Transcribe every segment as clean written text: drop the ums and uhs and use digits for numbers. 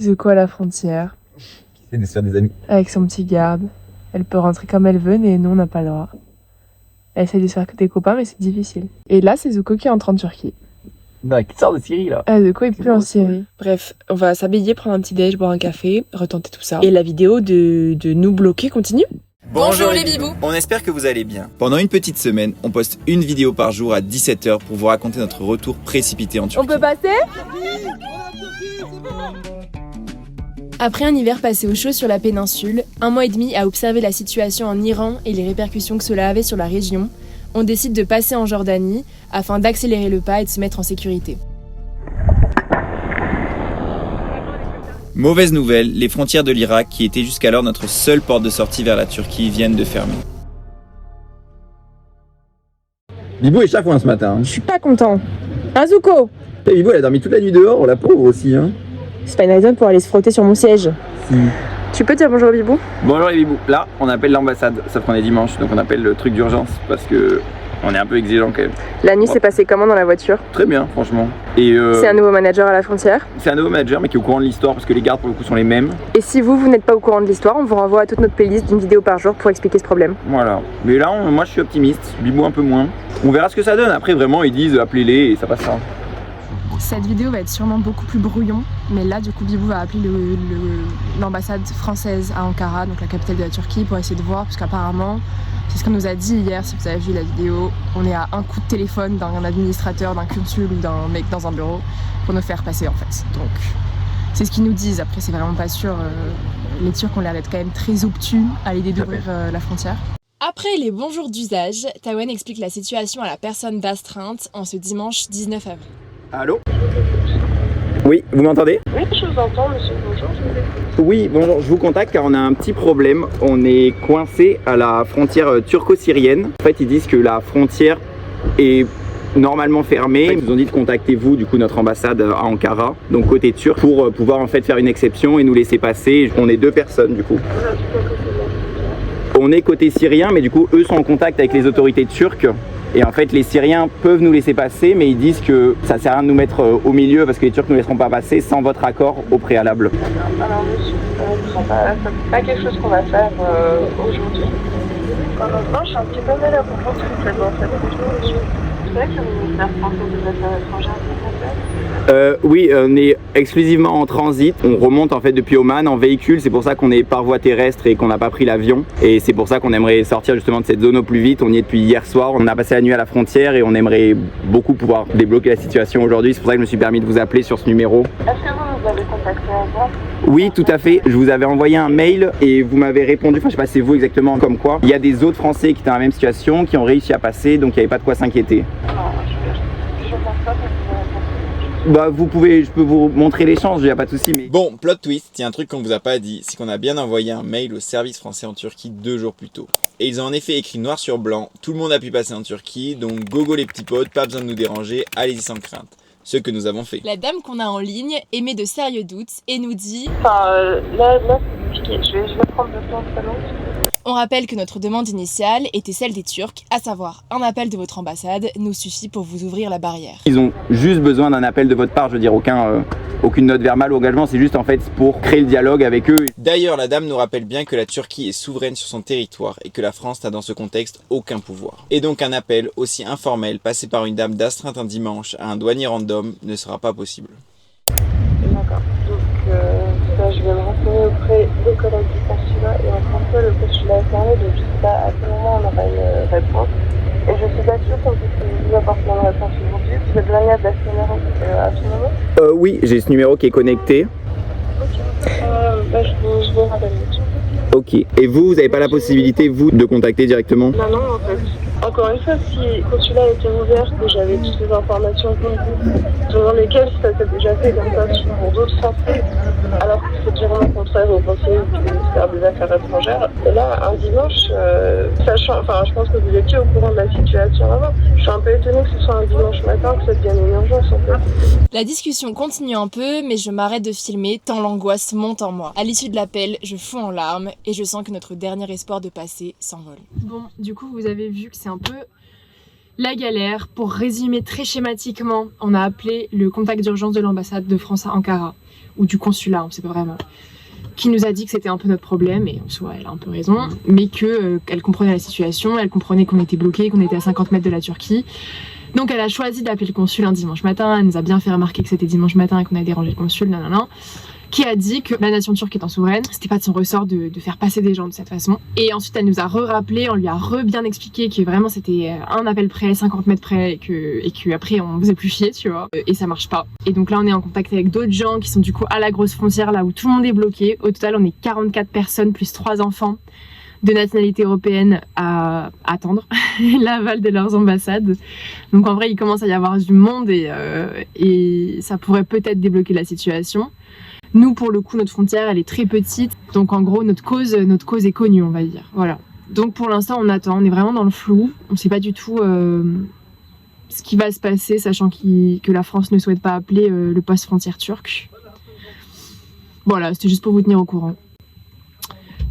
Zuko à la frontière, Qui essaie de se faire des amis. avec son petit garde. Elle peut rentrer comme elle veut, mais nous, on n'a pas le droit. Elle essaie de se faire des copains, mais c'est difficile. Et là, c'est Zuko qui entre en Turquie. Non, qui sort de Syrie là. Ah, Zuko est plus en Syrie. Bref, on va s'habiller, prendre un petit déj, boire un café, retenter tout ça. Et la vidéo de nous bloquer continue. Bonjour les bibous. On espère que vous allez bien. Pendant une petite semaine, on poste une vidéo par jour à 17h pour vous raconter notre retour précipité en Turquie. On peut passer ? Après un hiver passé au chaud sur la péninsule, 1 mois et demi à observer la situation en Iran et les répercussions que cela avait sur la région, on décide de passer en Jordanie afin d'accélérer le pas et de se mettre en sécurité. Mauvaise nouvelle, les frontières de l'Irak, qui étaient jusqu'alors notre seule porte de sortie vers la Turquie, viennent de fermer. Bibou est chafouin ce matin. Je suis pas content. Hein, Zuko ? Bibou elle a dormi toute la nuit dehors, la pauvre aussi. Hein. C'est pas une raison pour aller se frotter sur mon siège. Si. Tu peux dire bonjour Bibou ? Bonjour les bibous. Là, on appelle l'ambassade, sauf qu'on est dimanche, donc on appelle le truc d'urgence parce que on est un peu exigeant quand même. La nuit s'est passée comment dans la voiture ? Très bien, franchement. Et C'est un nouveau manager à la frontière. c'est un nouveau manager, mais qui est au courant de l'histoire parce que les gardes pour le coup sont les mêmes. Et si vous n'êtes pas au courant de l'histoire, on vous renvoie à toute notre playlist d'une vidéo par jour pour expliquer ce problème. Voilà. Mais là, moi je suis optimiste, Bibou un peu moins. On verra ce que ça donne. Après, vraiment, ils disent appelez-les et ça passera. Cette vidéo va être sûrement beaucoup plus brouillon, mais là du coup Bibou va appeler l'ambassade française à Ankara, donc la capitale de la Turquie, pour essayer de voir, parce qu'apparemment, c'est ce qu'on nous a dit hier, si vous avez vu la vidéo, on est à un coup de téléphone d'un administrateur, d'un consul ou d'un mec dans un bureau pour nous faire passer en fait. Donc c'est ce qu'ils nous disent, après c'est vraiment pas sûr, les Turcs ont l'air d'être quand même très obtus à l'idée d'ouvrir la frontière. Après les bons jours d'usage, Tawen explique la situation à la personne d'astreinte en ce dimanche 19 avril. Allô? Oui, vous m'entendez? Oui, je vous entends, monsieur. Bonjour, je vous écoute. Oui, bonjour, je vous contacte car on a un petit problème. On est coincé à la frontière turco-syrienne. En fait, ils disent que la frontière est normalement fermée. Ils nous ont dit de contacter vous, du coup, notre ambassade à Ankara, donc côté turc, pour pouvoir en fait faire une exception et nous laisser passer. On est 2 personnes, du coup. On est côté syrien, mais du coup, eux sont en contact avec les autorités turques. Et en fait, les Syriens peuvent nous laisser passer, mais ils disent que ça sert à rien de nous mettre au milieu parce que les Turcs ne nous laisseront pas passer sans votre accord au préalable. Alors, monsieur, c'est pas quelque chose qu'on va faire aujourd'hui. Honnêtement, je suis un petit peu mal à comprendre ce que vous faites dans cette région, monsieur. C'est vrai que le ministère français des Affaires étrangères, Oui, on est exclusivement en transit. On remonte en fait depuis Oman en véhicule. C'est pour ça qu'on est par voie terrestre et qu'on n'a pas pris l'avion. Et c'est pour ça qu'on aimerait sortir justement de cette zone au plus vite. On y est depuis hier soir. On a passé la nuit à la frontière et on aimerait beaucoup pouvoir débloquer la situation aujourd'hui. C'est pour ça que je me suis permis de vous appeler sur ce numéro. Est-ce que vous nous avez contacté avant? Oui, tout à fait. Je vous avais envoyé un mail et vous m'avez répondu. Enfin, je sais pas si c'est vous exactement comme quoi. Il y a des autres Français qui étaient dans la même situation, qui ont réussi à passer, donc il n'y avait pas de quoi s'inquiéter. Non, je pense pas parce que... Bah je peux vous montrer l'échange, il n'y a pas de souci. Mais... Bon, plot twist, il y a un truc qu'on vous a pas dit, c'est qu'on a bien envoyé un mail au service français en Turquie 2 jours plus tôt. Et ils ont en effet écrit noir sur blanc, tout le monde a pu passer en Turquie, donc gogo les petits potes, pas besoin de nous déranger, allez-y sans crainte. Ce que nous avons fait. La dame qu'on a en ligne émet de sérieux doutes et nous dit Enfin, là c'est compliqué. Je vais prendre le temps de salon. on rappelle que notre demande initiale était celle des Turcs, à savoir un appel de votre ambassade nous suffit pour vous ouvrir la barrière. Ils ont juste besoin d'un appel de votre part, je veux dire aucune note verbale ou engagement, c'est juste en fait pour créer le dialogue avec eux. D'ailleurs, la dame nous rappelle bien que la Turquie est souveraine sur son territoire et que la France n'a dans ce contexte aucun pouvoir. Et donc un appel aussi informel passé par une dame d'astreinte un dimanche à un douanier random ne sera pas possible. D'accord. Donc ça, je vais me renseigner auprès des collègues du consulat et en français le consulat est fermé, donc je sais pas à quel moment on aura une réponse. Et je suis pas sûre qu'on puisse vous apporter une réponse aujourd'hui. Vous êtes joignable à ce numéro à ce moment? Oui, j'ai ce numéro qui est connecté. Ok. Je vous rappelle. Ok. Et vous n'avez pas la possibilité, vous, de contacter directement? Non, en fait. Encore une fois, si le consulat était ouvert, que j'avais toutes les informations pour vous, selon lesquelles ça s'est déjà fait comme ça pour d'autres Français, alors que c'est directement contraire au conseil du ministère des Affaires étrangères. Et là, un dimanche, je pense que vous étiez au courant de la situation avant. Je suis un peu étonnée que ce soit un dimanche matin, que ça devienne une urgence en fait. La discussion continue un peu, mais je m'arrête de filmer tant l'angoisse monte en moi. À l'issue de l'appel, je fonds en larmes et je sens que notre dernier espoir de passer s'envole. Bon, du coup, vous avez vu que c'est un peu La galère, pour résumer très schématiquement, on a appelé le contact d'urgence de l'ambassade de France à Ankara, ou du consulat, on ne sait pas vraiment, qui nous a dit que c'était un peu notre problème, et en soi elle a un peu raison, mais qu'elle comprenait la situation, elle comprenait qu'on était bloqué, qu'on était à 50 mètres de la Turquie. Donc elle a choisi d'appeler le consul un dimanche matin, elle nous a bien fait remarquer que c'était dimanche matin et qu'on a dérangé le consul, nanana, qui a dit que la nation turque étant souveraine, c'était pas de son ressort de faire passer des gens de cette façon. Et ensuite elle nous a re-rappelé, on lui a bien expliqué que vraiment c'était un appel près, 50 mètres près, et que après on faisait plus chier, tu vois, et ça marche pas. Et donc là on est en contact avec d'autres gens qui sont du coup à la grosse frontière, là où tout le monde est bloqué. Au total on est 44 personnes plus 3 enfants de nationalité européenne à attendre l'aval de leurs ambassades. Donc en vrai il commence à y avoir du monde et ça pourrait peut-être débloquer la situation. Nous, pour le coup, notre frontière, elle est très petite. Donc, en gros, notre cause est connue, on va dire. Voilà. Donc, pour l'instant, on attend. On est vraiment dans le flou. On ne sait pas du tout ce qui va se passer, sachant que la France ne souhaite pas appeler le poste frontière turc. Voilà, c'était juste pour vous tenir au courant.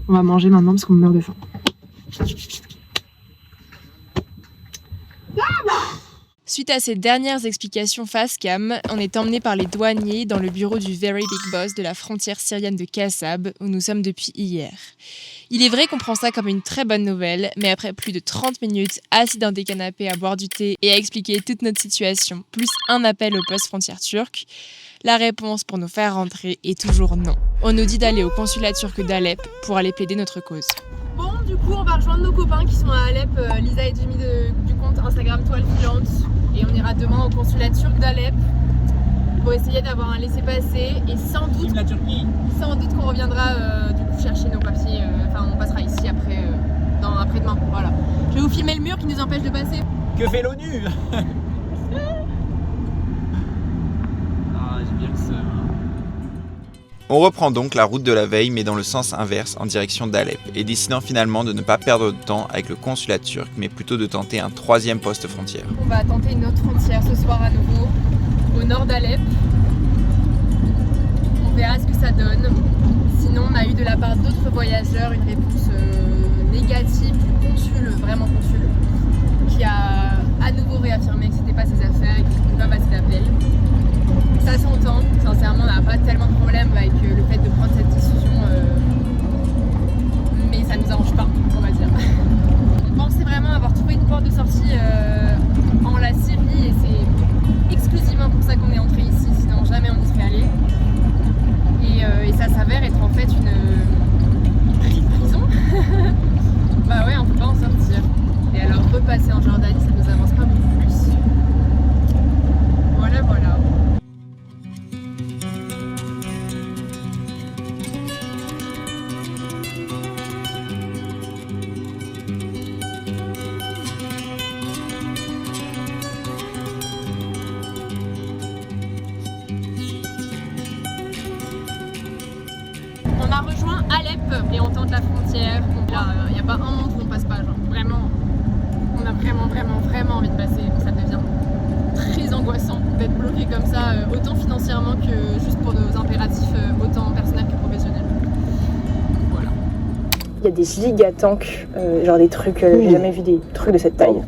On va manger maintenant parce qu'on meurt de faim. Suite à ces dernières explications face cam, on est emmené par les douaniers dans le bureau du Very Big Boss de la frontière syrienne de Kassab, où nous sommes depuis hier. Il est vrai qu'on prend ça comme une très bonne nouvelle, mais après plus de 30 minutes assis dans des canapés à boire du thé et à expliquer toute notre situation, plus un appel au poste frontière turc, la réponse pour nous faire rentrer est toujours non. On nous dit d'aller au consulat turc d'Alep pour aller plaider notre cause. Bon, du coup, on va rejoindre nos copains qui sont à Alep, Lisa et Jimmy du compte Instagram Toile Filante. Et on ira demain au consulat turc d'Alep pour essayer d'avoir un laissez-passer. Et sans doute qu'on reviendra du coup chercher nos papiers. Enfin, on passera ici après-demain. Voilà. Je vais vous filmer le mur qui nous empêche de passer. Que fait l'ONU? J'ai bien le seum. On reprend donc la route de la veille, mais dans le sens inverse, en direction d'Alep, et décidant finalement de ne pas perdre de temps avec le consulat turc, mais plutôt de tenter un 3e poste frontière. On va tenter une autre frontière ce soir à nouveau, au nord d'Alep. On verra ce que ça donne. Sinon, on a eu de la part d'autres voyageurs une réponse négative du consul, vraiment consul, qui a à nouveau réaffirmé que c'était pas ses affaires et qu'il ne pouvait pas passer d'appel. Ça s'entend, sincèrement on n'a pas tellement de problème avec le fait de prendre cette décision, mais ça nous arrange pas, on va dire. On pensait vraiment avoir trouvé une porte de sortie en la Syrie et c'est exclusivement pour ça qu'on est entré ici, sinon jamais on y serait allé. Et ça s'avère être en fait une prison. Bah ouais, on peut pas en sortir. Et alors repasser en Jordanie, ça nous avance pas beaucoup plus. Voilà. On a rejoint Alep et on tente la frontière. Là, il n'y a pas un monde où on passe pas. Genre, vraiment, on a vraiment envie de passer. Ça devient très angoissant d'être bloqué comme ça, autant financièrement que juste pour nos impératifs, autant personnels que professionnels. Voilà. Il y a des giga-tanks, genre des trucs, j'ai jamais vu des trucs de cette taille.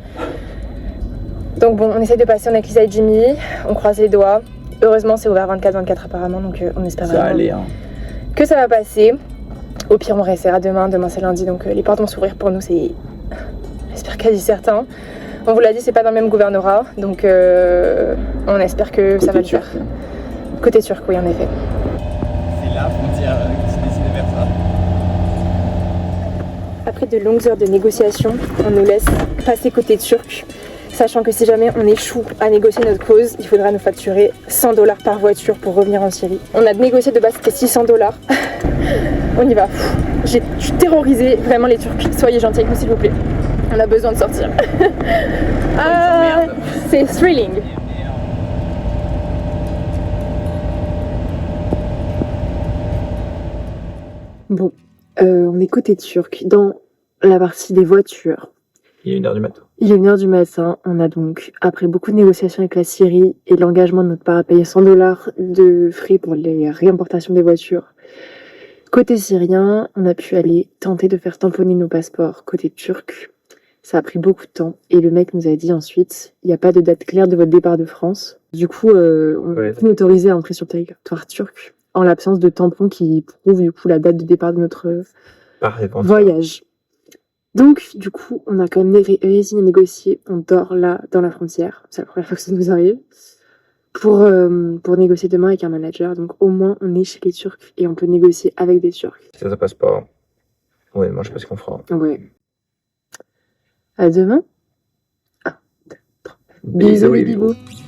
Donc bon, on essaie de passer, on a avec Lisa et Jimmy, on croise les doigts. Heureusement, c'est ouvert 24/24 apparemment, donc on espère vraiment que ça va passer. Au pire, on restera demain c'est lundi, donc les portes vont s'ouvrir pour nous, c'est, j'espère, quasi certain. On vous l'a dit, c'est pas dans le même gouvernorat, donc on espère que ça va le faire. Côté turc, oui, en effet. C'est la frontière qui se décide vers ça. Après de longues heures de négociations, on nous laisse passer côté turc, sachant que si jamais on échoue à négocier notre cause, il faudra nous facturer 100 $ par voiture pour revenir en Syrie. On a négocié de base, c'était 600 $. On y va. Je suis terrorisée, vraiment les Turcs. Soyez gentils avec nous s'il vous plaît. On a besoin de sortir. C'est thrilling. Bon, on est côté turc, dans la partie des voitures. Il est 1h du matin. Il est 1h du matin, on a donc, après beaucoup de négociations avec la Syrie et l'engagement de notre part à payer 100 $ de frais pour les réimportations des voitures, côté syrien, on a pu aller tenter de faire tamponner nos passeports côté turc. Ça a pris beaucoup de temps. Et le mec nous a dit ensuite, il n'y a pas de date claire de votre départ de France. Du coup, on peut nous autoriser à entrer sur le territoire turc en l'absence de tampons qui prouvent du coup la date de départ de notre voyage. Donc, du coup, on a quand même réussi à négocier. On dort là, dans la frontière. C'est la première fois que ça nous arrive. Pour négocier demain avec un manager. Donc, au moins, on est chez les Turcs et on peut négocier avec des Turcs. Si ça passe pas, ouais, moi je sais pas ce qu'on fera. Ouais. À demain. 1, 2, 3. Bisous les bibous. bibous.